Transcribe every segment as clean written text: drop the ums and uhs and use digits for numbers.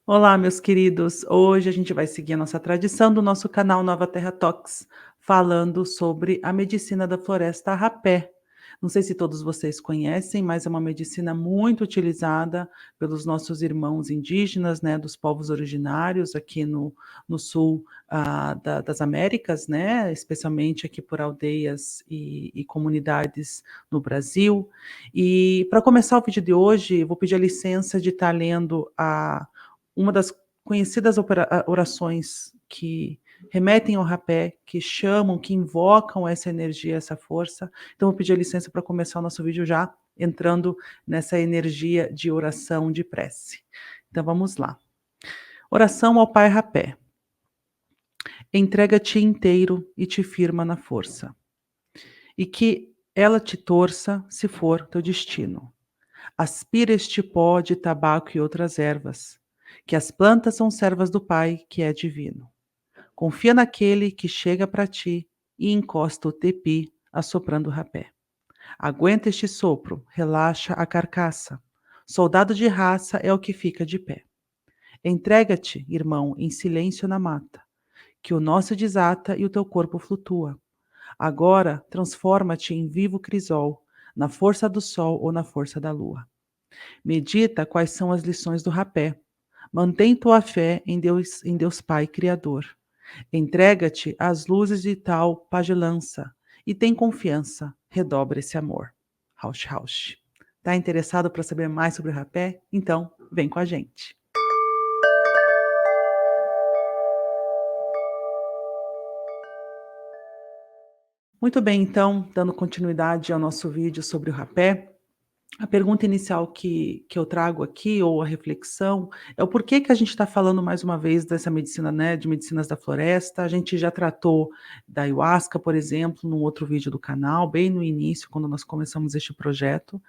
Olá, meus queridos. Hoje a gente vai seguir a nossa tradição do nosso canal Nova Terra Talks, falando sobre a medicina da floresta rapé. Não sei se todos vocês conhecem, mas é uma medicina muito utilizada pelos nossos irmãos indígenas, né, dos povos originários aqui no sul das Américas, né, especialmente aqui por aldeias e comunidades no Brasil. E para começar o vídeo de hoje, vou pedir a licença de estar lendo uma das conhecidas orações que remetem ao rapé, que chamam, que invocam essa energia, essa força. Então vou pedir licença para começar o nosso vídeo já entrando nessa energia de oração, de prece. Então vamos lá. Oração ao Pai Rapé. Entrega-te inteiro e te firma na força, e que ela te torça se for teu destino. Aspira este pó de tabaco e outras ervas, que as plantas são servas do Pai, que é divino. Confia naquele que chega para ti e encosta o tepi, assoprando o rapé. Aguenta este sopro, relaxa a carcaça. Soldado de raça é o que fica de pé. Entrega-te, irmão, em silêncio na mata, que o nosso desata e o teu corpo flutua. Agora transforma-te em vivo crisol, na força do sol ou na força da lua. Medita quais são as lições do rapé. Mantém tua fé em Deus Pai Criador. Entrega-te às luzes de tal pagelança e tem confiança, redobra esse amor. Rausch, Rausch. Tá interessado para saber mais sobre o rapé? Então, vem com a gente. Muito bem, então, dando continuidade ao nosso vídeo sobre o rapé, a pergunta inicial que eu trago aqui, ou a reflexão, é o porquê que a gente está falando mais uma vez dessa medicina, né, de medicinas da floresta. A gente já tratou da ayahuasca, por exemplo, num outro vídeo do canal, bem no início, quando nós começamos este projeto.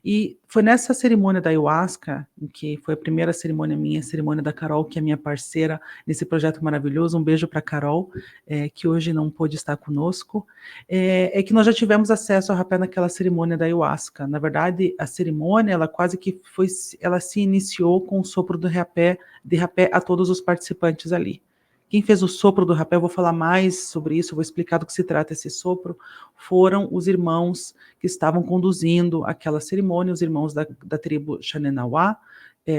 E foi nessa cerimônia da ayahuasca, em que foi a primeira cerimônia minha, a cerimônia da Carol, que é minha parceira nesse projeto maravilhoso. Um beijo para a Carol, que hoje não pôde estar conosco. É que nós já tivemos acesso ao rapé naquela cerimônia da ayahuasca. Na verdade, a cerimônia, ela quase que foi, ela se iniciou com o sopro do rapé, de rapé a todos os participantes ali. Quem fez o sopro do rapé, eu vou falar mais sobre isso, vou explicar do que se trata esse sopro, foram os irmãos que estavam conduzindo aquela cerimônia, os irmãos da tribo Xanenauá,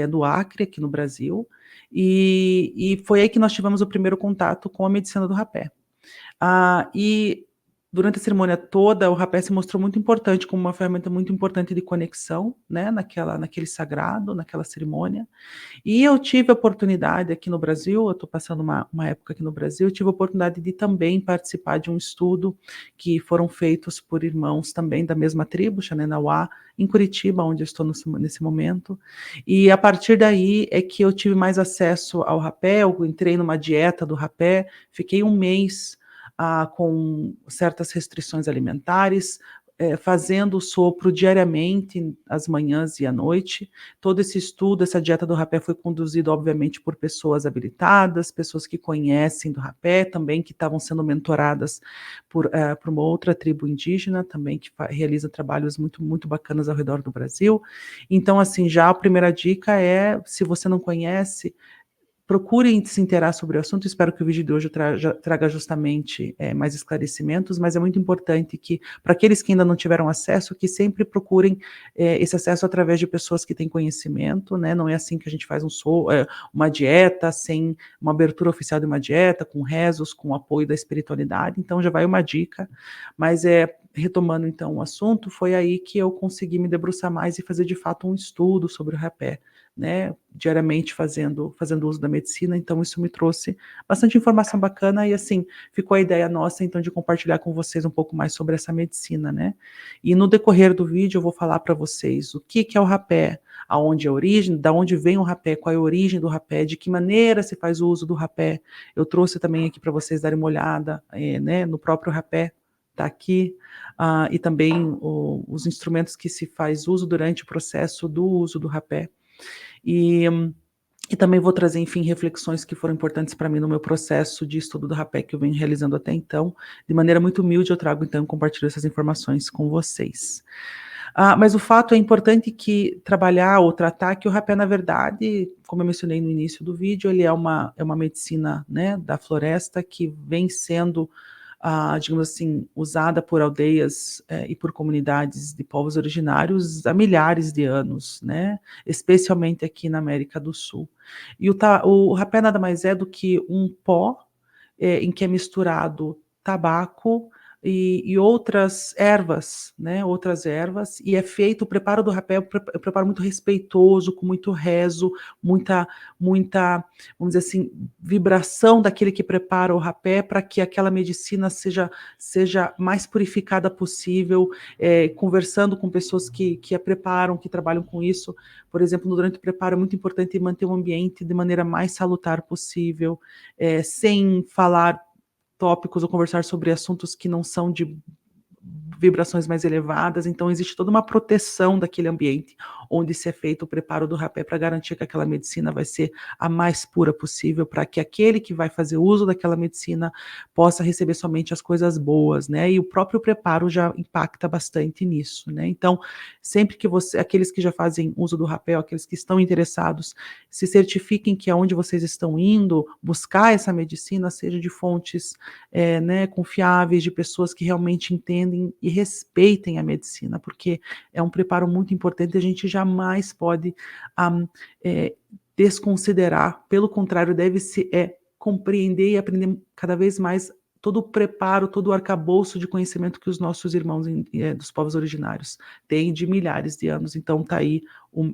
do Acre, aqui no Brasil, e foi aí que nós tivemos o primeiro contato com a medicina do rapé. E durante a cerimônia toda, o rapé se mostrou muito importante, como uma ferramenta muito importante de conexão, né, naquele sagrado, naquela cerimônia. E eu tive a oportunidade aqui no Brasil, eu estou passando uma época aqui no Brasil, eu tive a oportunidade de também participar de um estudo que foram feitos por irmãos também da mesma tribo, Xanenauá, em Curitiba, onde eu estou nesse momento. E a partir daí é que eu tive mais acesso ao rapé, eu entrei numa dieta do rapé, fiquei um mês com certas restrições alimentares, fazendo o sopro diariamente, às manhãs e à noite. Todo esse estudo, essa dieta do rapé foi conduzido, obviamente, por pessoas habilitadas, pessoas que conhecem do rapé, também que estavam sendo mentoradas por uma outra tribo indígena, também que realiza trabalhos muito, muito bacanas ao redor do Brasil. Então, assim, já a primeira dica é, se você não conhece, procurem se inteirar sobre o assunto. Espero que o vídeo de hoje traga justamente mais esclarecimentos, mas é muito importante que, para aqueles que ainda não tiveram acesso, que sempre procurem esse acesso através de pessoas que têm conhecimento, né? Não é assim que a gente faz uma dieta, sem uma abertura oficial de uma dieta, com rezos, com o apoio da espiritualidade. Então já vai uma dica, mas retomando então o assunto, foi aí que eu consegui me debruçar mais e fazer de fato um estudo sobre o rapé, né, diariamente fazendo uso da medicina. Então isso me trouxe bastante informação bacana e, assim, ficou a ideia nossa, então, de compartilhar com vocês um pouco mais sobre essa medicina, né. E no decorrer do vídeo eu vou falar para vocês o que é o rapé, aonde é a origem, da onde vem o rapé, qual é a origem do rapé, de que maneira se faz o uso do rapé. Eu trouxe também aqui para vocês darem uma olhada, né, no próprio rapé, tá aqui, e também os instrumentos que se faz uso durante o processo do uso do rapé. E, e também vou trazer, enfim, reflexões que foram importantes para mim no meu processo de estudo do rapé que eu venho realizando até então. De maneira muito humilde, eu trago então e compartilho essas informações com vocês. Mas o fato é importante que trabalhar ou tratar que o rapé, na verdade, como eu mencionei no início do vídeo, ele é uma medicina, né, da floresta que vem sendo, digamos assim, usada por aldeias, e por comunidades de povos originários há milhares de anos, né, especialmente aqui na América do Sul. E o rapé nada mais é do que um pó, em que é misturado tabaco e outras ervas, né, outras ervas, e é feito o preparo do rapé, é um preparo muito respeitoso, com muito rezo, muita, vamos dizer assim, vibração daquele que prepara o rapé, para que aquela medicina seja mais purificada possível, conversando com pessoas que a preparam, que trabalham com isso. Por exemplo, durante o preparo é muito importante manter o ambiente de maneira mais salutar possível, sem falar tópicos ou conversar sobre assuntos que não são de vibrações mais elevadas, então existe toda uma proteção daquele ambiente onde se é feito o preparo do rapé para garantir que aquela medicina vai ser a mais pura possível, para que aquele que vai fazer uso daquela medicina possa receber somente as coisas boas, né, e o próprio preparo já impacta bastante nisso, né. Então, sempre que aqueles que já fazem uso do rapé, ou aqueles que estão interessados, se certifiquem que aonde vocês estão indo buscar essa medicina seja de fontes, né, confiáveis, de pessoas que realmente entendem e respeitem a medicina, porque é um preparo muito importante e a gente jamais pode, ah, desconsiderar, pelo contrário, deve-se compreender e aprender cada vez mais todo o preparo, todo o arcabouço de conhecimento que os nossos irmãos dos povos originários têm de milhares de anos. Então tá aí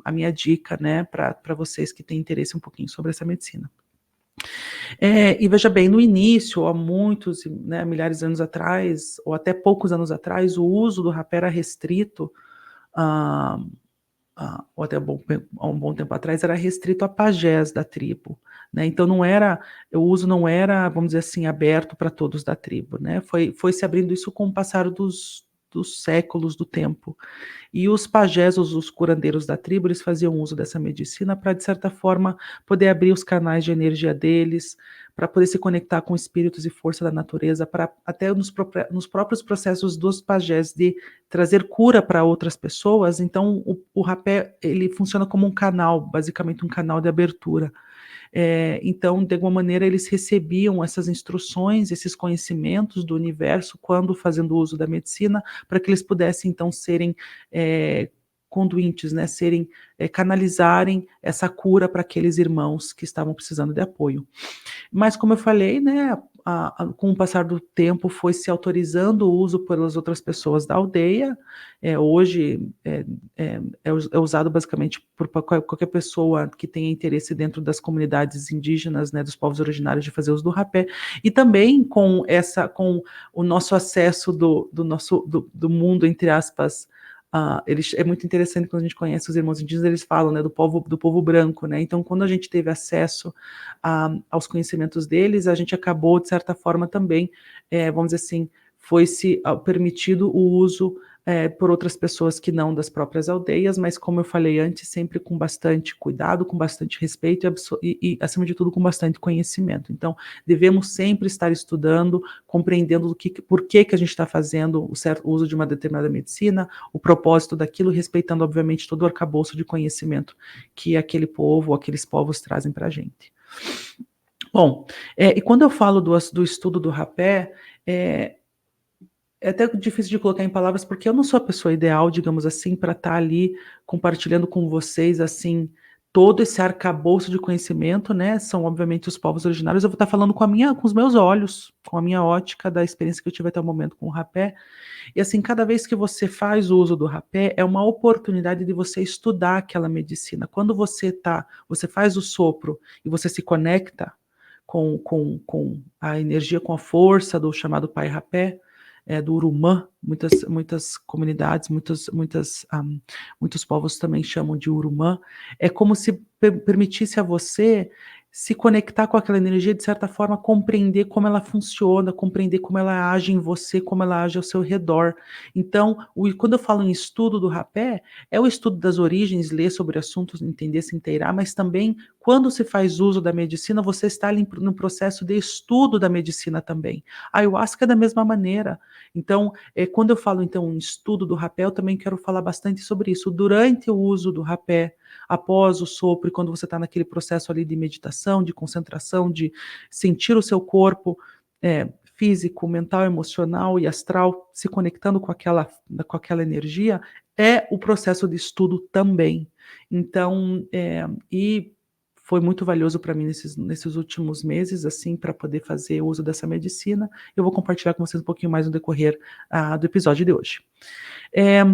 a minha dica, né, para vocês que têm interesse um pouquinho sobre essa medicina. E veja bem, no início, há muitos, né, milhares de anos atrás, ou até poucos anos atrás, o uso do rapé era restrito, ah, ou até há um bom tempo atrás, era restrito a pajés da tribo, né, então o uso não era, vamos dizer assim, aberto para todos da tribo, né, foi se abrindo isso com o passar dos séculos, do tempo. E os pajés, os curandeiros da tribo, eles faziam uso dessa medicina para, de certa forma, poder abrir os canais de energia deles, para poder se conectar com espíritos e força da natureza, para até nos próprios processos dos pajés de trazer cura para outras pessoas. Então o rapé, ele funciona como um canal, basicamente um canal de abertura. Então, de alguma maneira, eles recebiam essas instruções, esses conhecimentos do universo, quando fazendo uso da medicina, para que eles pudessem, então, serem conduintes, né, canalizarem essa cura para aqueles irmãos que estavam precisando de apoio. Mas como eu falei, né, com o passar do tempo foi se autorizando o uso pelas outras pessoas da aldeia, hoje é usado basicamente por qualquer pessoa que tenha interesse dentro das comunidades indígenas, né, dos povos originários, de fazer uso do rapé, e também com o nosso acesso do mundo, entre aspas, eles é muito interessante quando a gente conhece os irmãos indígenas, eles falam, né, do povo branco, né, então quando a gente teve acesso aos conhecimentos deles, a gente acabou, de certa forma, também, vamos dizer assim, foi-se permitido o uso, por outras pessoas que não das próprias aldeias, mas como eu falei antes, sempre com bastante cuidado, com bastante respeito e, acima de tudo, com bastante conhecimento. Então, devemos sempre estar estudando, compreendendo por que a gente está fazendo o uso de uma determinada medicina, o propósito daquilo, respeitando, obviamente, todo o arcabouço de conhecimento que aquele povo ou aqueles povos trazem para a gente. Bom, e quando eu falo do estudo do rapé, eh, é até difícil de colocar em palavras, porque eu não sou a pessoa ideal, digamos assim, para estar ali compartilhando com vocês, assim, todo esse arcabouço de conhecimento, né, são obviamente os povos originários, eu vou estar falando com os meus olhos, com a minha ótica da experiência que eu tive até o momento com o rapé, e assim, cada vez que você faz o uso do rapé, é uma oportunidade de você estudar aquela medicina. Quando você faz o sopro e você se conecta com a energia, com a força do chamado Pai Rapé, do Urumã, muitas comunidades, muitos povos também chamam de Urumã, é como se permitisse a você se conectar com aquela energia, de certa forma, compreender como ela funciona, compreender como ela age em você, como ela age ao seu redor. Então, quando eu falo em estudo do rapé, é o estudo das origens, ler sobre assuntos, entender, se inteirar, mas também, quando se faz uso da medicina, você está ali no processo de estudo da medicina também. A ayahuasca é da mesma maneira. Então, quando eu falo então em estudo do rapé, eu também quero falar bastante sobre isso. Durante o uso do rapé, após o sopro, e quando você está naquele processo ali de meditação, de concentração, de sentir o seu corpo, físico, mental, emocional e astral se conectando com aquela energia, é o processo de estudo também. Então, e foi muito valioso para mim nesses últimos meses, assim, para poder fazer uso dessa medicina. Eu vou compartilhar com vocês um pouquinho mais no decorrer, do episódio de hoje. Eh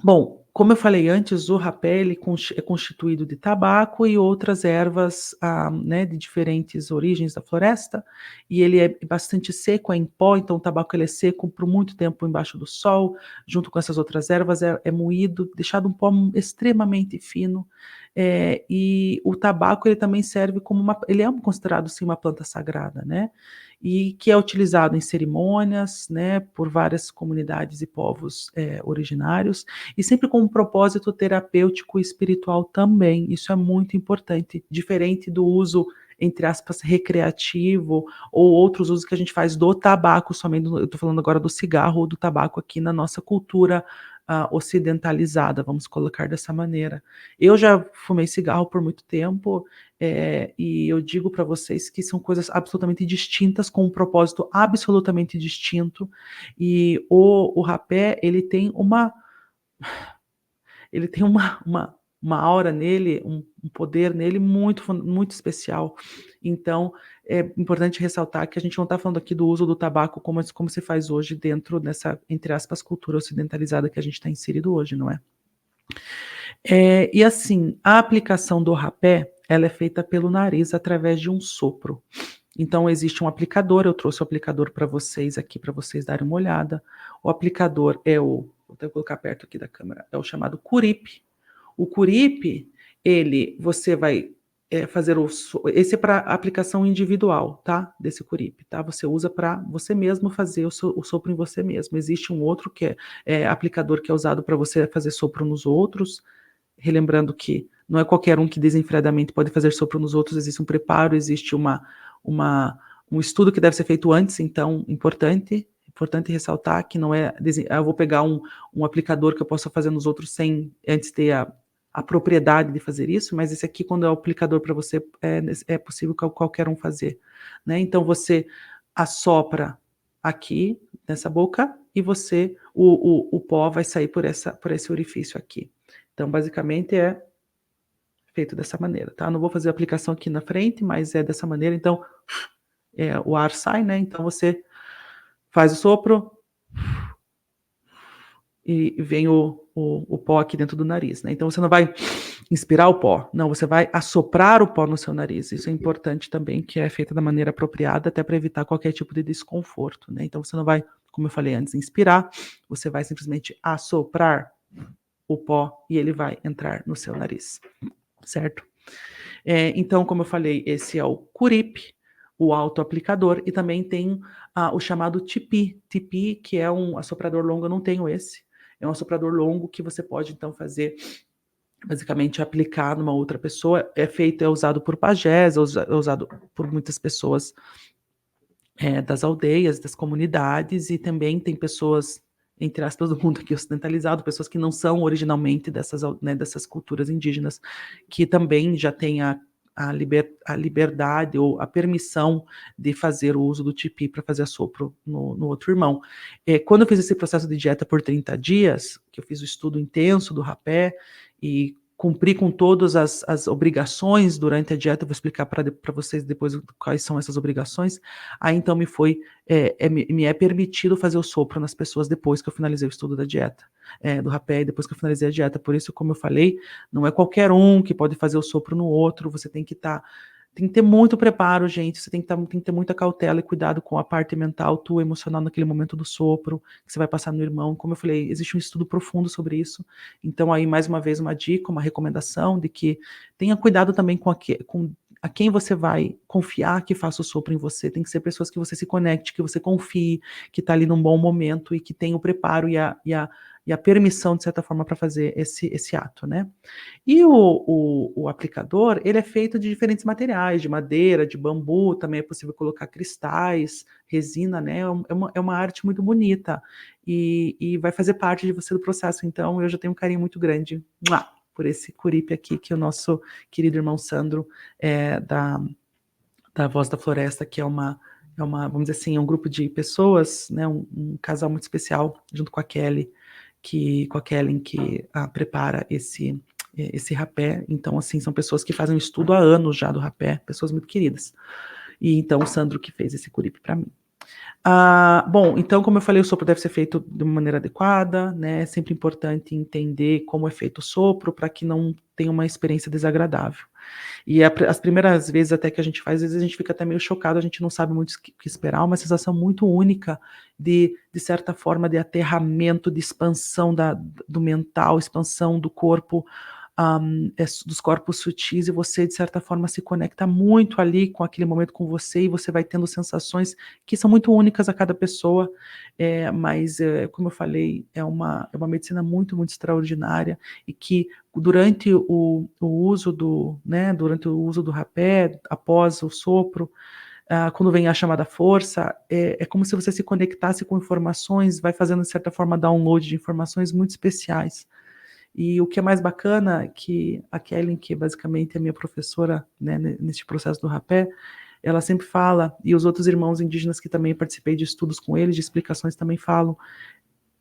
Bom, como eu falei antes, o rapé ele é constituído de tabaco e outras ervas, né, de diferentes origens da floresta, e ele é bastante seco, é em pó, então o tabaco ele é seco por muito tempo embaixo do sol, junto com essas outras ervas, é moído, deixado um pó extremamente fino, e o tabaco ele também serve como ele é considerado sim uma planta sagrada, né, e que é utilizado em cerimônias, né, por várias comunidades e povos, originários, e sempre com um propósito terapêutico e espiritual também, isso é muito importante, diferente do uso, entre aspas, "recreativo", ou outros usos que a gente faz do tabaco somente, eu estou falando agora do cigarro ou do tabaco aqui na nossa cultura, ocidentalizada, vamos colocar dessa maneira. Eu já fumei cigarro por muito tempo, e eu digo para vocês que são coisas absolutamente distintas, com um propósito absolutamente distinto, e o rapé, ele tem uma aura nele, um poder nele muito especial. Então, é importante ressaltar que a gente não está falando aqui do uso do tabaco como se faz hoje dentro dessa, entre aspas, "cultura ocidentalizada" que a gente está inserido hoje, não é? E assim, a aplicação do rapé, ela é feita pelo nariz através de um sopro. Então existe um aplicador, eu trouxe o aplicador para vocês aqui, para vocês darem uma olhada. O aplicador vou até colocar perto aqui da câmera, é o chamado Curipe. O Curipe, você vai, fazer esse é para aplicação individual, tá, desse Curipe, tá, você usa para você mesmo fazer o sopro em você mesmo. Existe um outro que é aplicador que é usado para você fazer sopro nos outros, relembrando que não é qualquer um que desenfreadamente pode fazer sopro nos outros, existe um preparo, existe uma um estudo que deve ser feito antes, então importante ressaltar que não é eu vou pegar um aplicador que eu possa fazer nos outros sem antes ter a propriedade de fazer isso, mas esse aqui, quando é o aplicador para você, é possível qualquer um fazer, né. Então você assopra aqui nessa boca e o pó vai sair por esse orifício aqui. Então basicamente é feito dessa maneira, tá. Não vou fazer a aplicação aqui na frente, mas é dessa maneira, então, o ar sai, né, então você faz o sopro e vem o pó aqui dentro do nariz, né. Então você não vai inspirar o pó, não, você vai assoprar o pó no seu nariz. Isso é importante também, que é feita da maneira apropriada, até para evitar qualquer tipo de desconforto, né. Então você não vai, como eu falei antes, inspirar, você vai simplesmente assoprar o pó e ele vai entrar no seu nariz, certo? Então, como eu falei, esse é o Curipe, o autoaplicador, e também tem, o chamado Tipi. Tipi, que é um assoprador longo, eu não tenho esse. É um assoprador longo que você pode, então, fazer, basicamente, aplicar numa outra pessoa. É usado por pajés, é usado por muitas pessoas, das aldeias, das comunidades, e também tem pessoas, entre aspas, do mundo aqui ocidentalizado, pessoas que não são originalmente né, dessas culturas indígenas, que também já têm a liberdade ou a permissão de fazer o uso do tipi para fazer assopro no outro irmão. Quando eu fiz esse processo de dieta por 30 dias, que eu fiz o estudo intenso do rapé e cumpri com todas as obrigações durante a dieta, eu vou explicar para vocês depois quais são essas obrigações. Aí então me é permitido fazer o sopro nas pessoas depois que eu finalizei o estudo da dieta, do rapé, depois que eu finalizei a dieta. Por isso, como eu falei, não é qualquer um que pode fazer o sopro no outro, você tem que ter muito preparo, gente, você tem que ter muita cautela e cuidado com a parte mental, tua, emocional naquele momento do sopro, que você vai passar no irmão. Como eu falei, existe um estudo profundo sobre isso. Então aí, mais uma vez, uma dica, uma recomendação de que tenha cuidado também com a quem você vai confiar que faça o sopro em você. Tem que ser pessoas que você se conecte, que você confie, que está ali num bom momento e que tem o preparo e a permissão, de certa forma, para fazer esse ato, né. E o aplicador, ele é feito de diferentes materiais, de madeira, de bambu, também é possível colocar cristais, resina, né, é uma arte muito bonita, e vai fazer parte de você do processo, então eu já tenho um carinho muito grande, por esse curipe aqui que o nosso querido irmão Sandro, da Voz da Floresta, que é uma, vamos dizer assim, é um grupo de pessoas, né, um casal muito especial, junto com a Kelly, com a Kellen, que prepara esse rapé. Então, assim, são pessoas que fazem um estudo há anos já do rapé, pessoas muito queridas. E então o Sandro que fez esse curipe para mim. Bom, então, como eu falei, o sopro deve ser feito de uma maneira adequada, né? É sempre importante entender como é feito o sopro para que não tenha uma experiência desagradável. E as primeiras vezes até que a gente faz, às vezes a gente fica até meio chocado, a gente não sabe muito o que esperar, uma sensação muito única de certa forma, de aterramento, de expansão do mental, expansão do corpo, dos corpos sutis, e você, de certa forma, se conecta muito ali com aquele momento com você, e você vai tendo sensações que são muito únicas a cada pessoa, mas, como eu falei, é uma medicina muito, muito extraordinária, e que durante o uso né, durante o uso do rapé, após o sopro, quando vem a chamada força, é como se você se conectasse com informações, vai fazendo, de certa forma, download de informações muito especiais. E o que é mais bacana, que a Kellen, que basicamente é minha professora, né, nesse processo do rapé, ela sempre fala, e os outros irmãos indígenas que também participei de estudos com eles, de explicações, também falam: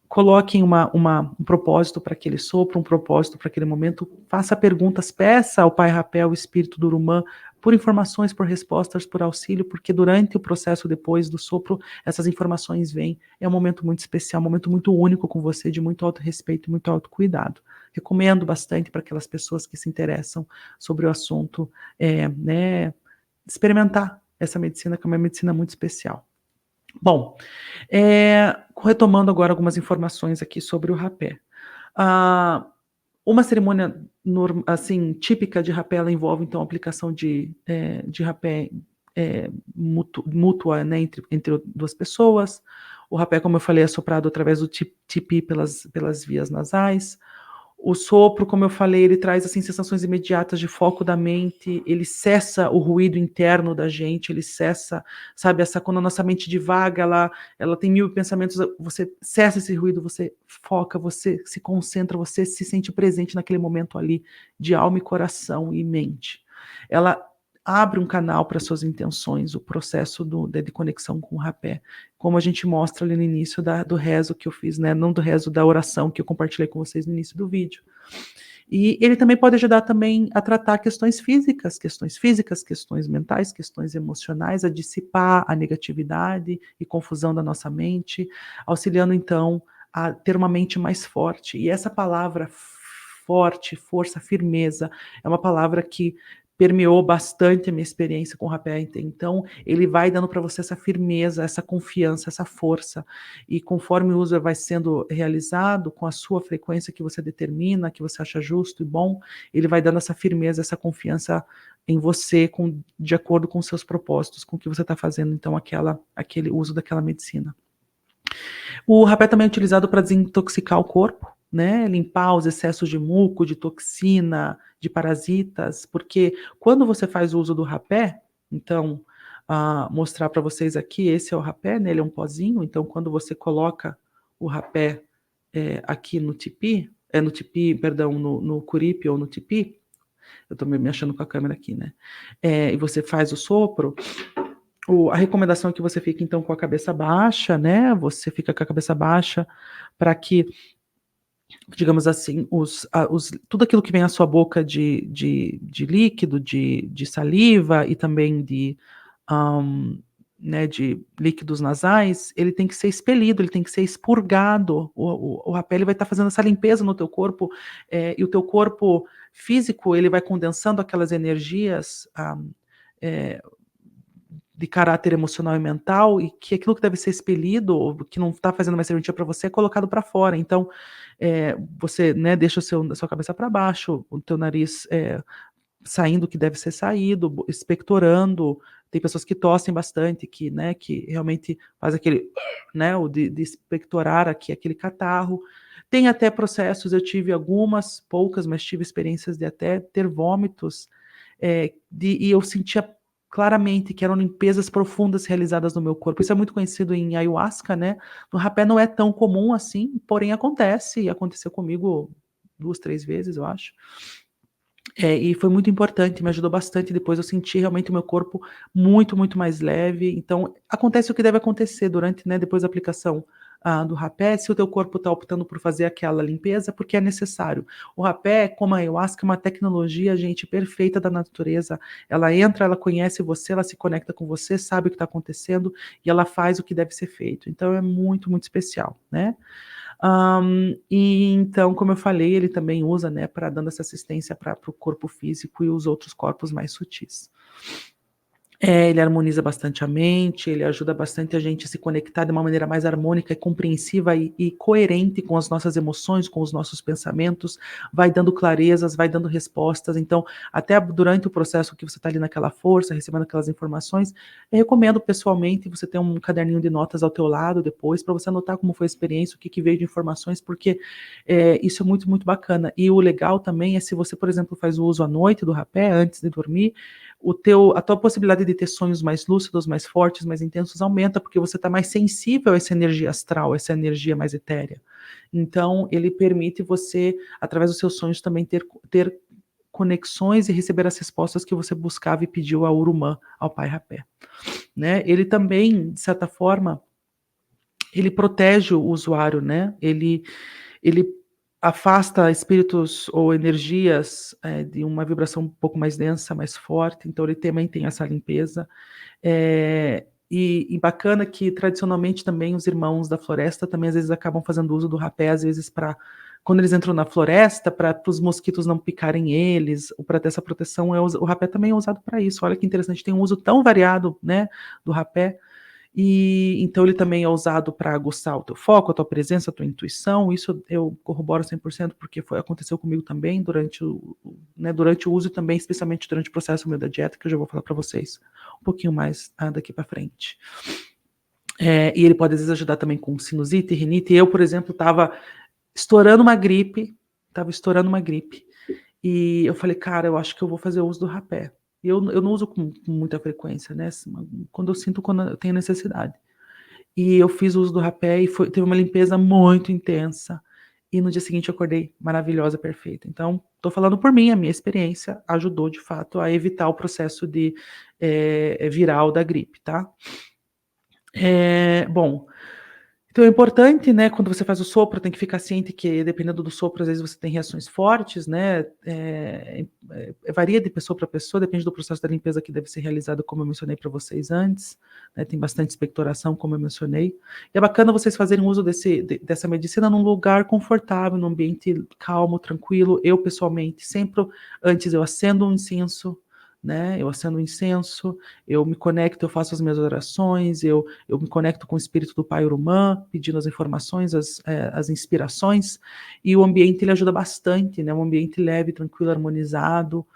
coloquem um propósito para aquele sopro, um propósito para aquele momento, faça perguntas, peça ao Pai Rapé, ao espírito do Urumã, por informações, por respostas, por auxílio, porque durante o processo depois do sopro, essas informações vêm. É um momento muito especial, um momento muito único com você, de muito autorrespeito e muito autocuidado. Recomendo bastante para aquelas pessoas que se interessam sobre o assunto, né, experimentar essa medicina, que é uma medicina muito especial. Bom, retomando agora algumas informações aqui sobre o rapé. Ah, uma cerimônia assim, típica de rapé, ela envolve, então, a aplicação de rapé, mútua, né, entre duas pessoas. O rapé, como eu falei, é soprado através do tipi pelas vias nasais. O sopro, como eu falei, ele traz, assim, sensações imediatas de foco da mente, ele cessa o ruído interno da gente, ele cessa, sabe, quando a nossa mente divaga, ela tem 1000 pensamentos, você cessa esse ruído, você foca, você se concentra, você se sente presente naquele momento ali, de alma e coração e mente. Ela abre um canal para suas intenções, o processo de conexão com o rapé, como a gente mostra ali no início do rezo que eu fiz, né, não do rezo, da oração que eu compartilhei com vocês no início do vídeo. E ele também pode ajudar também a tratar questões físicas, questões mentais, questões emocionais, a dissipar a negatividade e confusão da nossa mente, auxiliando então a ter uma mente mais forte. E essa palavra forte, força, firmeza, é uma palavra que permeou bastante a minha experiência com o rapé. Então, ele vai dando para você essa firmeza, essa confiança, essa força. E conforme o uso vai sendo realizado, com a sua frequência que você determina, que você acha justo e bom, ele vai dando essa firmeza, essa confiança em você, de acordo com os seus propósitos, com o que você está fazendo, então, aquele uso daquela medicina. O rapé também é utilizado para desintoxicar o corpo, né, limpar os excessos de muco, de toxina, de parasitas, porque quando você faz o uso do rapé, então, mostrar para vocês aqui, esse é o rapé, né, ele é um pozinho, então quando você coloca o rapé, aqui no tipi, perdão, no curipe ou no tipi, eu estou me achando com a câmera aqui, né, e você faz o sopro, a recomendação é que você fique, então, com a cabeça baixa, né, você fica com a cabeça baixa para que, digamos assim, tudo aquilo que vem à sua boca de líquido, de saliva e também hã, né, de líquidos nasais, ele tem que ser expelido, ele tem que ser expurgado. O rapé, ele vai estar fazendo essa limpeza no teu corpo, e o teu corpo físico, ele vai condensando aquelas energias, eh de caráter emocional e mental, e que aquilo que deve ser expelido, ou que não está fazendo mais serventia para você, é colocado para fora. Então, você, né, deixa a sua cabeça para baixo, o teu nariz, saindo o que deve ser saído, expectorando. Tem pessoas que tossem bastante, que realmente faz aquele, né, o de expectorar aqui, aquele catarro. Tem até processos, eu tive algumas, poucas, mas tive experiências de até ter vômitos, e eu sentia claramente que eram limpezas profundas realizadas no meu corpo. Isso é muito conhecido em ayahuasca, né. No rapé não é tão comum assim, porém acontece, e aconteceu comigo 2, 3 vezes, eu acho. E foi muito importante, me ajudou bastante, depois eu senti realmente o meu corpo muito, muito mais leve, então acontece o que deve acontecer durante, né, depois da aplicação, do rapé, se o teu corpo está optando por fazer aquela limpeza, porque é necessário. O rapé, como a ayahuasca, é uma tecnologia, gente, perfeita da natureza, ela entra, ela conhece você, ela se conecta com você, sabe o que está acontecendo, e ela faz o que deve ser feito, então é muito, muito especial, né. E então, como eu falei, ele também usa, né, para dando essa assistência para o corpo físico e os outros corpos mais sutis. Ele harmoniza bastante a mente, ele ajuda bastante a gente a se conectar de uma maneira mais harmônica e compreensiva e coerente com as nossas emoções, com os nossos pensamentos, vai dando clarezas, vai dando respostas. Então, até durante o processo que você está ali naquela força, recebendo aquelas informações, eu recomendo pessoalmente você ter um caderninho de notas ao teu lado depois, para você anotar como foi a experiência, o que que veio de informações, porque, isso é muito, muito bacana. E o legal também é se você, por exemplo, faz o uso à noite do rapé, antes de dormir, a tua possibilidade de ter sonhos mais lúcidos, mais fortes, mais intensos aumenta, porque você está mais sensível a essa energia astral, essa energia mais etérea. Então, ele permite você, através dos seus sonhos, também ter conexões e receber as respostas que você buscava e pediu ao Urumã, ao Pai Rapé, né. Ele também, de certa forma, ele protege o usuário, né, ele afasta espíritos ou energias, de uma vibração um pouco mais densa, mais forte, então ele também tem essa limpeza. E bacana que tradicionalmente também os irmãos da floresta também às vezes acabam fazendo uso do rapé, às vezes para quando eles entram na floresta, para os mosquitos não picarem eles, ou para ter essa proteção, o rapé também é usado para isso. Olha que interessante, tem um uso tão variado, né, do rapé. E então ele também é usado para aguçar o teu foco, a tua presença, a tua intuição, isso eu corroboro 100% porque aconteceu comigo também durante o uso e também especialmente durante o processo meu da dieta, que eu já vou falar para vocês um pouquinho mais, daqui para frente. E ele pode às vezes ajudar também com sinusite, rinite. Eu, por exemplo, estourando uma gripe, estava estourando uma gripe, e eu falei: "Cara, eu acho que eu vou fazer uso do rapé". E eu não uso com muita frequência, né, quando eu tenho necessidade. E eu fiz uso do rapé e teve uma limpeza muito intensa, e no dia seguinte eu acordei maravilhosa, perfeita. Então, tô falando por mim, a minha experiência ajudou de fato a evitar o processo viral da gripe, tá. Bom, então é importante, né, quando você faz o sopro, tem que ficar ciente que dependendo do sopro, às vezes você tem reações fortes, né, varia de pessoa para pessoa, depende do processo da limpeza que deve ser realizado, como eu mencionei para vocês antes, né, tem bastante expectoração, como eu mencionei. E é bacana vocês fazerem uso dessa medicina num lugar confortável, num ambiente calmo, tranquilo. Eu, pessoalmente, sempre antes eu acendo um incenso, né, eu acendo um incenso, eu me conecto, eu faço as minhas orações, eu me conecto com o espírito do Pai Orumã, pedindo as informações, as inspirações, e o ambiente ele ajuda bastante, né, um ambiente leve, tranquilo, harmonizado,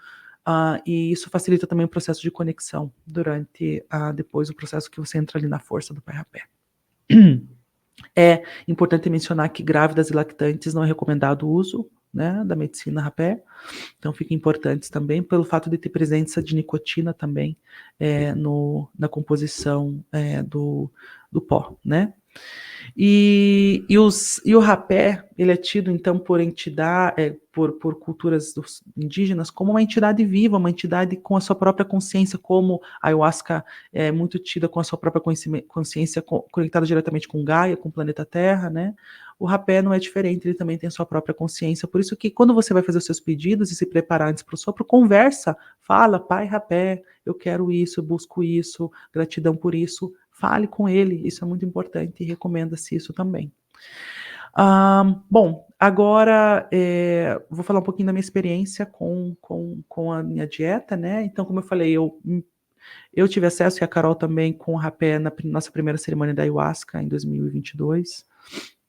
e isso facilita também o processo de conexão durante, depois o processo que você entra ali na força do Pai Rapé. É importante mencionar que grávidas e lactantes não é recomendado o uso, né, da medicina rapé, então fica importantes também pelo fato de ter presença de nicotina também, na composição, do pó, né. E o rapé, ele é tido então por culturas indígenas como uma entidade viva, uma entidade com a sua própria consciência, como a ayahuasca é muito tida com a sua própria consciência conectada diretamente com Gaia, com o planeta Terra, né. O rapé não é diferente, ele também tem a sua própria consciência, por isso que quando você vai fazer os seus pedidos e se preparar antes para o sopro, conversa, fala: "Pai rapé, eu quero isso, eu busco isso, gratidão por isso", fale com ele, isso é muito importante e recomenda-se isso também. Bom, agora, vou falar um pouquinho da minha experiência com a minha dieta, né, então como eu falei, eu tive acesso e a Carol também com o rapé na nossa primeira cerimônia da ayahuasca em 2022.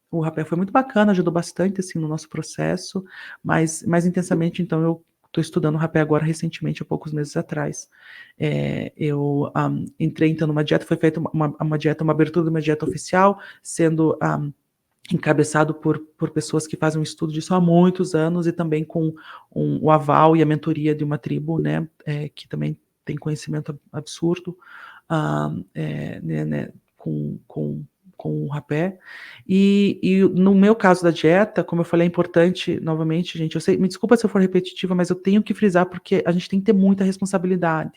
O rapé foi muito bacana, ajudou bastante, assim, no nosso processo, mas mais intensamente, então, eu estou estudando o rapé agora recentemente, há poucos meses atrás. Eu, entrei então numa dieta, foi feita uma dieta, uma abertura de uma dieta oficial, sendo, encabeçado por pessoas que fazem um estudo disso há muitos anos e também com o aval e a mentoria de uma tribo, né, que também tem conhecimento absurdo, né, com o rapé. E no meu caso da dieta, como eu falei, é importante, novamente, gente, eu sei, me desculpa se eu for repetitiva, mas eu tenho que frisar, porque a gente tem que ter muita responsabilidade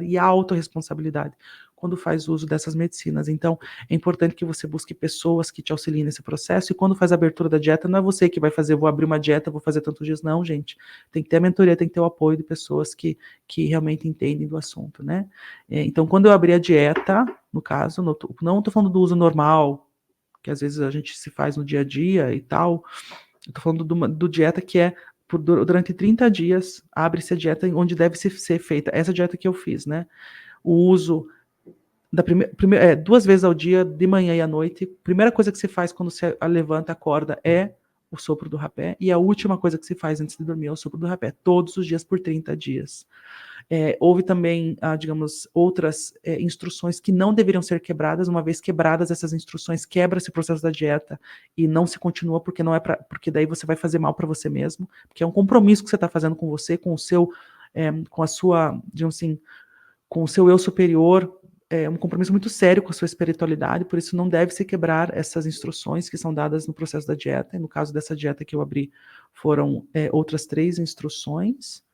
e autorresponsabilidade quando faz uso dessas medicinas. Então, é importante que você busque pessoas que te auxiliem nesse processo, e quando faz a abertura da dieta, não é você que vai fazer, vou abrir uma dieta, vou fazer tantos dias, não, gente. Tem que ter a mentoria, tem que ter o apoio de pessoas que realmente entendem do assunto, né? Então, quando eu abri a dieta, no caso, não estou falando do uso normal, que às vezes a gente se faz no dia a dia e tal, eu estou falando do dieta que é durante 30 dias, abre-se a dieta onde deve ser feita, essa dieta que eu fiz, né? O uso duas vezes ao dia, de manhã e à noite. Primeira coisa que você faz quando você levanta, acorda, é o sopro do rapé. E a última coisa que você faz antes de dormir é o sopro do rapé. Todos os dias por 30 dias. Houve também, digamos, outras instruções que não deveriam ser quebradas. Uma vez quebradas essas instruções, quebra esse processo da dieta e não se continua, porque não é porque daí você vai fazer mal para você mesmo, porque é um compromisso que você está fazendo com você, com o seu, com a sua, digamos assim, com o seu eu superior, é um compromisso muito sério com a sua espiritualidade, por isso não deve se quebrar essas instruções que são dadas no processo da dieta. E no caso dessa dieta que eu abri, foram outras 3 instruções,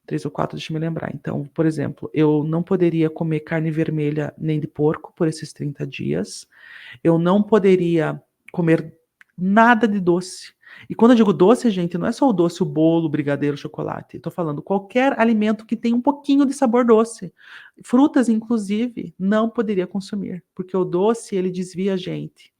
3 ou 4, deixa eu me lembrar. Então, por exemplo, eu não poderia comer carne vermelha nem de porco por esses 30 dias. Eu não poderia comer nada de doce. E quando eu digo doce, gente, não é só o doce, o bolo, o brigadeiro, o chocolate. Estou falando qualquer alimento que tenha um pouquinho de sabor doce. Frutas, inclusive, não poderia consumir, porque o doce, ele desvia a gente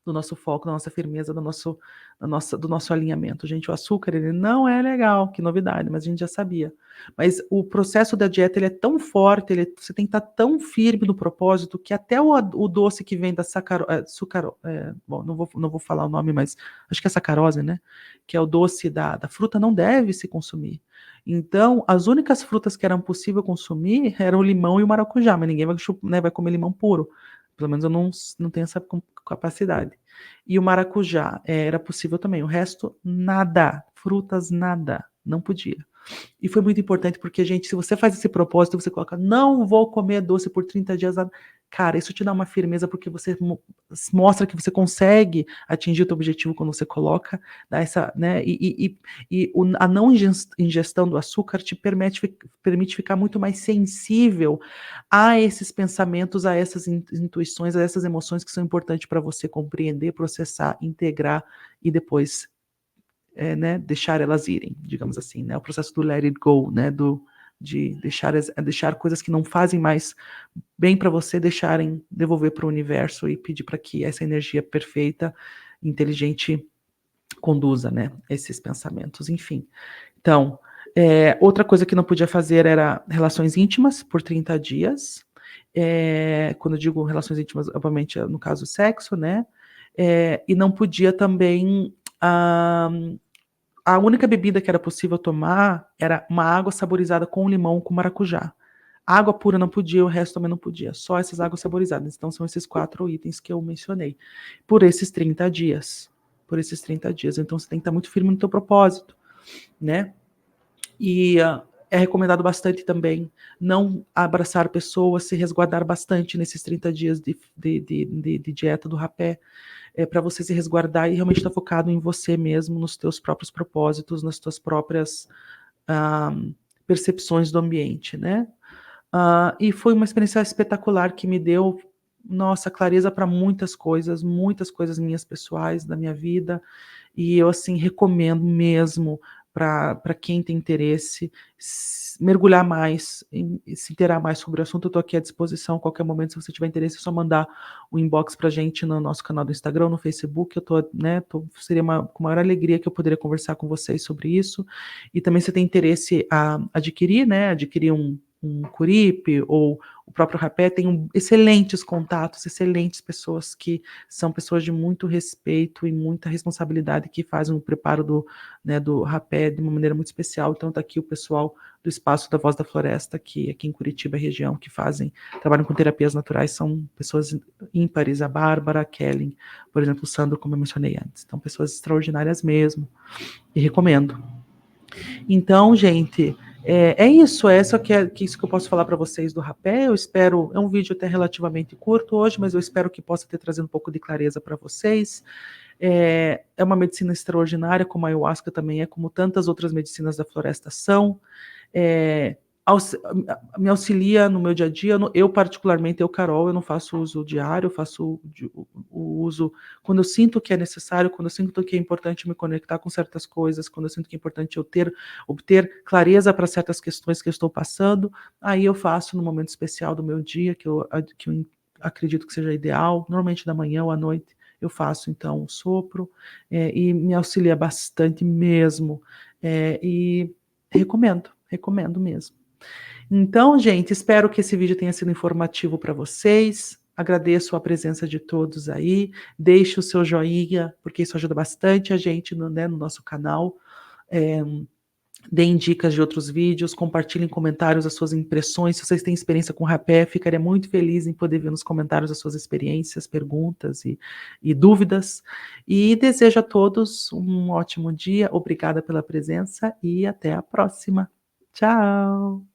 do nosso foco, da nossa firmeza, do nosso alinhamento. Gente, o açúcar, ele não é legal, que novidade, mas a gente já sabia. Mas o processo da dieta, ele é tão forte, você tem que estar tão firme no propósito, que até o doce que vem da bom, não vou falar o nome, mas acho que é sacarose, né? Que é o doce da fruta, não deve se consumir. Então, as únicas frutas que eram possível consumir eram o limão e o maracujá, mas ninguém vai comer limão puro. Pelo menos eu não tenho essa capacidade. E o maracujá era possível também. O resto, nada. Frutas, nada. Não podia. E foi muito importante porque, gente, se você faz esse propósito, você coloca, não vou comer doce por 30 dias, cara, isso te dá uma firmeza porque você mostra que você consegue atingir o teu objetivo quando você coloca, dá essa, né, a não ingestão do açúcar te permite ficar muito mais sensível a esses pensamentos, a essas intuições, a essas emoções que são importantes para você compreender, processar, integrar e depois né, deixar elas irem, digamos assim, né, o processo do let it go, né, de deixar coisas que não fazem mais bem para você, devolver para o universo e pedir para que essa energia perfeita, inteligente, conduza, né, esses pensamentos, enfim. Então, outra coisa que não podia fazer era relações íntimas por 30 dias. Quando eu digo relações íntimas, obviamente, no caso, sexo, né? E não podia também. A única bebida que era possível tomar era uma água saborizada com limão com maracujá. Água pura não podia, o resto também não podia, só essas águas saborizadas. Então são esses 4 itens que eu mencionei. Por esses 30 dias. Por esses 30 dias. Então você tem que estar muito firme no teu propósito, né? E é recomendado bastante também não abraçar pessoas, se resguardar bastante nesses 30 dias de dieta do rapé, para você se resguardar e realmente estar focado em você mesmo, nos teus próprios propósitos, nas tuas próprias ah, percepções do ambiente, né? E foi uma experiência espetacular que me deu, nossa, clareza para muitas coisas minhas pessoais, da minha vida, e eu, assim, recomendo mesmo para quem tem interesse mergulhar mais, se inteirar mais sobre o assunto. Eu estou aqui à disposição a qualquer momento, se você tiver interesse, é só mandar o inbox para a gente no nosso canal do Instagram, no Facebook. Eu estou, né, seria com maior alegria que eu poderia conversar com vocês sobre isso. E também, se tem interesse a adquirir, né, adquirir um curipe ou o próprio rapé tem excelentes contatos, excelentes pessoas que são pessoas de muito respeito e muita responsabilidade que fazem o preparo do, né, do rapé de uma maneira muito especial. Então está aqui o pessoal do Espaço da Voz da Floresta, que aqui em Curitiba, região, que trabalham com terapias naturais, são pessoas ímpares, a Bárbara, a Kellen, por exemplo, o Sandro, como eu mencionei antes. Então, pessoas extraordinárias mesmo, e recomendo. Então, gente, é isso, que isso que eu posso falar para vocês do rapé. Eu espero, é um vídeo até relativamente curto hoje, mas eu espero que possa ter trazido um pouco de clareza para vocês. É uma medicina extraordinária, como a ayahuasca também é, como tantas outras medicinas da floresta são. É, me auxilia no meu dia a dia. Eu, particularmente, Carol, eu não faço uso diário, eu faço o uso quando eu sinto que é necessário, quando eu sinto que é importante me conectar com certas coisas, quando eu sinto que é importante eu obter clareza para certas questões que eu estou passando, aí eu faço no momento especial do meu dia, que eu acredito que seja ideal, normalmente da manhã ou à noite, eu faço então o sopro, e me auxilia bastante mesmo. E recomendo mesmo. Então, gente, espero que esse vídeo tenha sido informativo para vocês. Agradeço a presença de todos aí. Deixe o seu joinha, porque isso ajuda bastante a gente no nosso canal. É, Deem dicas de outros vídeos, compartilhem em comentários as suas impressões. Se vocês têm experiência com rapé, ficaria muito feliz em poder ver nos comentários as suas experiências, perguntas e dúvidas. E desejo a todos um ótimo dia. Obrigada pela presença e até a próxima. Tchau!